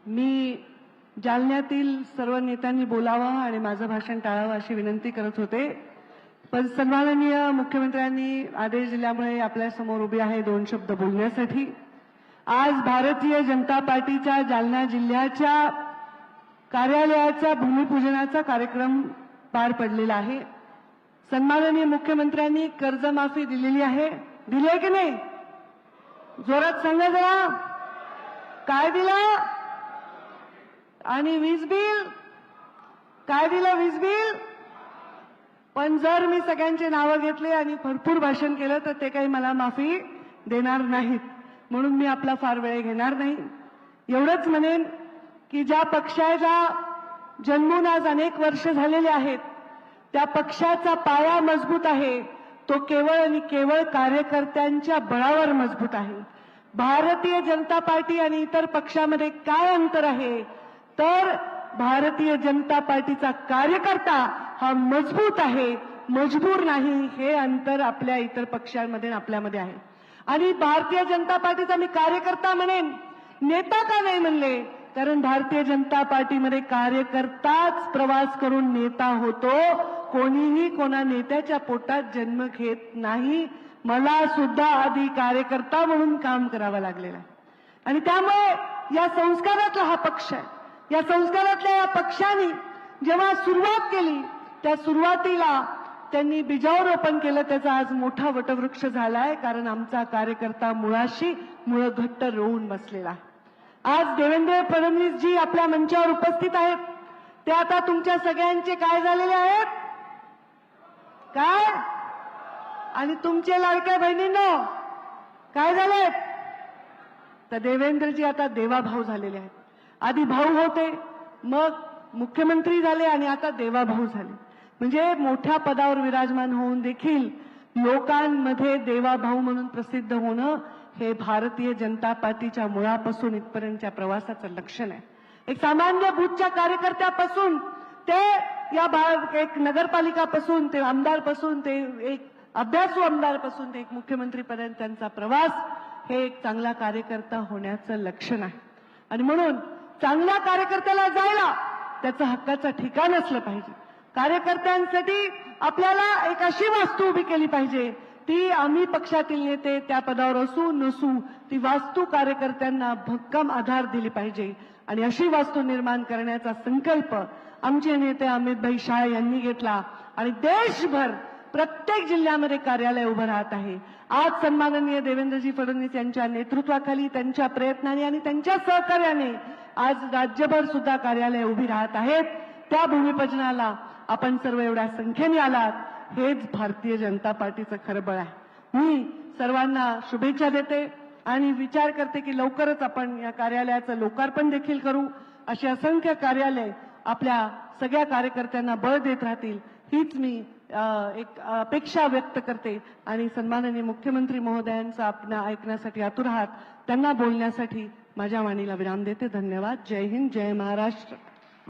मी जालन्यातील सर्व नेत्यांनी बोलावं आणि माझं भाषण टाळावं अशी विनंती करत होते, पण सन्माननीय मुख्यमंत्र्यांनी आदेश दिल्यामुळे आपल्यासमोर उभी आहे 2 शब्द बोलण्यासाठी। आज भारतीय जनता पार्टीच्या जालना जिल्ह्याच्या कार्यालयाचा भूमिपूजनाचा कार्यक्रम पार पडलेला आहे। सन्माननीय मुख्यमंत्र्यांनी कर्जमाफी दिलेली आहे, दिली आहे की नाही? जोरात सांगा जरा, काय दिलं? आणि वीज बिल काय दिलं? वीज बिल। पण जर मी सगळ्यांचे नावं घेतले आणि भरपूर भाषण केलं तर ते काही मला माफी देणार नाहीत, म्हणून मी आपला फार वेळ घेणार नाही। एवढंच म्हणेन की ज्या पक्षाचा जन्मून आज अनेक वर्ष झालेले आहेत, त्या पक्षाचा पाया मजबूत आहे, तो केवळ आणि केवळ कार्यकर्त्यांच्या बळावर मजबूत आहे। भारतीय जनता पार्टी आणि इतर पक्षामध्ये काय अंतर आहे तर भारतीय जनता पार्टीचा कार्यकर्ता हा मजबूत आहे, मजबूर नाही, हे अंतर आपल्या इतर पक्षांमध्ये आपल्यामध्ये आहे। आणि भारतीय जनता पार्टीचा मी कार्यकर्ता म्हणेन, नेता का नाही म्हणले, कारण भारतीय जनता पार्टीमध्ये कार्यकर्ताच प्रवास करून नेता होतो, कोणीही कोणा नेत्याच्या पोटात जन्म घेत नाही। मला सुद्धा आधी कार्यकर्ता म्हणून काम करावं लागलेलं आहे आणि त्यामुळे या संस्कारातला हा पक्ष आहे। या संस्कारातल्या या पक्षाने जेव्हा सुरुवात केली त्या सुरुवातीला त्यांनी बीजारोपण केलं, त्याचा आज मोठा वटवृक्ष झालाय, कारण आमचा कार्यकर्ता मुळाशी मुळं घट्ट रोवून बसलेला आहे। आज देवेंद्र फडणवीसजी आपल्या मंचावर उपस्थित आहेत, ते आता तुमच्या सगळ्यांचे काय झालेले आहेत? काय? आणि तुमचे लाडक्या बहिणींनो काय झाले? तर देवेंद्रजी आता देवाभाऊ झालेले आहेत। आधी भाऊ होते, मग मुख्यमंत्री झाले आणि आता देवाभाऊ झाले। म्हणजे मोठ्या पदावर विराजमान होऊन देखील लोकांमध्ये देवाभाऊ म्हणून प्रसिद्ध होणं हे भारतीय जनता पार्टीच्या मुळापासून इथपर्यंतच्या प्रवासाचं लक्षण आहे। एक सामान्य बूथच्या कार्यकर्त्यापासून ते या एक नगरपालिकापासून ते आमदारपासून ते एक अभ्यासू आमदारपासून ते एक मुख्यमंत्रीपर्यंत त्यांचा प्रवास हे एक चांगला कार्यकर्ता होण्याचं लक्षण आहे। आणि म्हणून चांगल्या कार्यकर्त्याला जायला त्याचं हक्काचं ठिकाण असलं पाहिजे। कार्यकर्त्यांसाठी आपल्याला एक अशी वास्तू उभी केली पाहिजे, ती आम्ही पक्षातील नेते त्या पदावर असू नसू ती वास्तू कार्यकर्त्यांना भक्कम आधार दिली पाहिजे आणि अशी वास्तू निर्माण करण्याचा संकल्प आमचे नेते अमितभाई शाह यांनी घेतला आणि देशभर प्रत्येक जिल्ह्यामध्ये कार्यालय उभं राहत आहे। आज सन्माननीय देवेंद्रजी फडणवीस यांच्या नेतृत्वाखाली, त्यांच्या प्रयत्नाने आणि त्यांच्या सहकार्याने आज राज्यभर सुद्धा कार्यालय उभी राहत आहेत। त्या भूमिपूजनाला आपण सर्व एवढ्या संख्येने आलात, हेच भारतीय जनता पार्टीचं खरं बळ आहे। मी सर्वांना शुभेच्छा देते आणि विचार करते की लवकरच आपण या कार्यालयाचं लोकार्पण देखील करू। अशी असंख्य कार्यालय आपल्या सगळ्या कार्यकर्त्यांना बळ देत राहतील, हीच मी एक अपेक्षा व्यक्त करते आणि सन्माननीय मुख्यमंत्री महोदयांचं आपण ऐकण्यासाठी आतुर आहात, त्यांना बोलण्यासाठी माझ्या वाणीला विराम देते। धन्यवाद। जय हिंद, जय महाराष्ट्र।